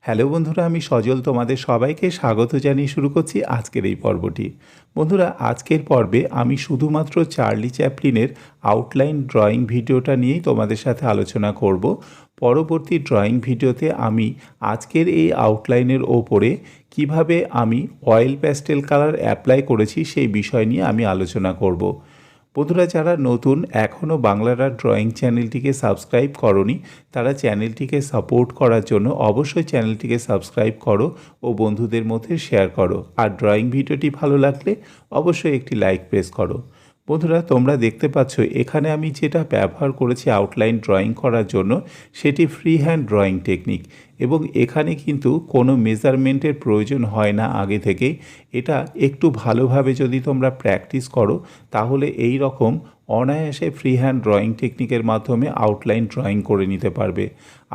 Hello বন্ধুরা, আমি সজল তোমাদের সবাইকে স্বাগত জানিয়ে শুরু করছি আজকের এই পর্বটি। বন্ধুরা, আজকের পর্বে আমি শুধুমাত্র চার্লি চ্যাপলিনের আউটলাইন ড্রয়িং ভিডিওটা নিয়েই তোমাদের সাথে আলোচনা করব। পরবর্তী ড্রয়িং ভিডিওতে আমি আজকের এই আউটলাইনের ওপরে কিভাবে আমি অয়েল প্যাস্টেল কালার অ্যাপ্লাই করেছি সেই বিষয় নিয়ে আমি আলোচনা করব। বন্ধুরা, যারা নতুন এখনও বাংলার আর্ট ড্রয়িং চ্যানেলটিকে সাবস্ক্রাইব করনি, তারা চ্যানেলটিকে সাপোর্ট করার জন্য অবশ্যই চ্যানেলটিকে সাবস্ক্রাইব করো ও বন্ধুদের মধ্যে শেয়ার করো। আর ড্রয়িং ভিডিওটি ভালো লাগলে অবশ্যই একটি লাইক প্রেস করো। বন্ধুরা, তোমরা দেখতে পাচ্ছ এখানে আমি যেটা ব্যবহার করেছি আউটলাইন ড্রয়িং করার জন্য সেটি ফ্রি হ্যান্ড ড্রয়িং টেকনিক, এবং এখানে কিন্তু কোনো মেজারমেন্টের প্রয়োজন হয় না আগে থেকেই। এটা একটু ভালোভাবে যদি তোমরা প্র্যাকটিস করো তাহলে এই রকম অনায়াসে ফ্রি হ্যান্ড ড্রয়িং টেকনিকের মাধ্যমে আউটলাইন ড্রয়িং করে নিতে পারবে।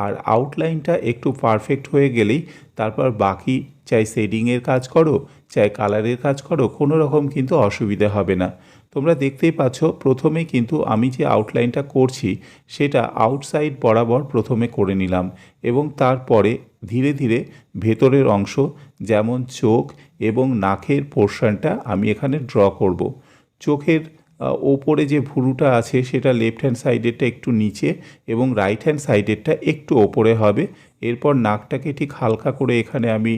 আর আউটলাইনটা একটু পারফেক্ট হয়ে গেলেই তারপর বাকি চাই শেডিংয়ের কাজ করো চাই কালারের কাজ করো, কোনো রকম কিন্তু অসুবিধা হবে না। তোমরা দেখতেই পাচ্ছ প্রথমে কিন্তু আমি যে আউটলাইনটা করছি সেটা আউটসাইড বরাবর প্রথমে করে নিলাম, এবং তারপরে ধীরে ধীরে ভেতরের অংশ যেমন চোখ এবং নাকের পোর্শনটা আমি এখানে ড্র করব। চোখের ওপরে যে ভুরুটা আছে সেটা লেফট হ্যান্ড সাইডেরটা একটু নিচে এবং রাইট হ্যান্ড সাইডেরটা একটু ওপরে হবে। এরপর নাকটাকে ঠিক হালকা করে এখানে আমি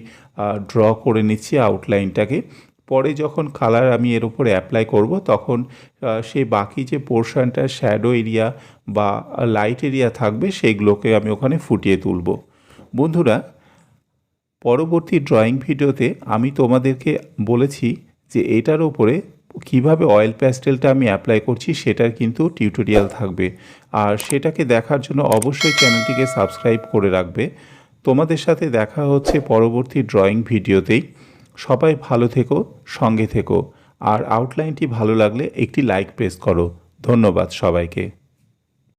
ড্র করে নিচ্ছি আউটলাইনটাকে। পরে যখন কালার আমি এর উপরে অ্যাপ্লাই করব তখন সেই বাকি যে পোর্শনটা শ্যাডো এরিয়া বা লাইট এরিয়া থাকবে সেগুলোকে আমি ওখানে ফুটিয়ে তুলব। বন্ধুরা, পরবর্তী ড্রয়িং ভিডিওতে আমি তোমাদেরকে বলেছি যে এটার ওপরে কিভাবে অয়েল প্যাস্টেলটা আমি অ্যাপ্লাই করছি সেটার কিন্তু টিউটোরিয়াল থাকবে, আর সেটাকে দেখার জন্য অবশ্যই চ্যানেলটিকে সাবস্ক্রাইব করে রাখবে। তোমাদের সাথে দেখা হচ্ছে পরবর্তী ড্রয়িং ভিডিওতেই। সবাই ভালো থেকো, সঙ্গে থেকো, আর আউটলাইনটি ভালো লাগলে একটি লাইক প্রেস করো। ধন্যবাদ সবাইকে।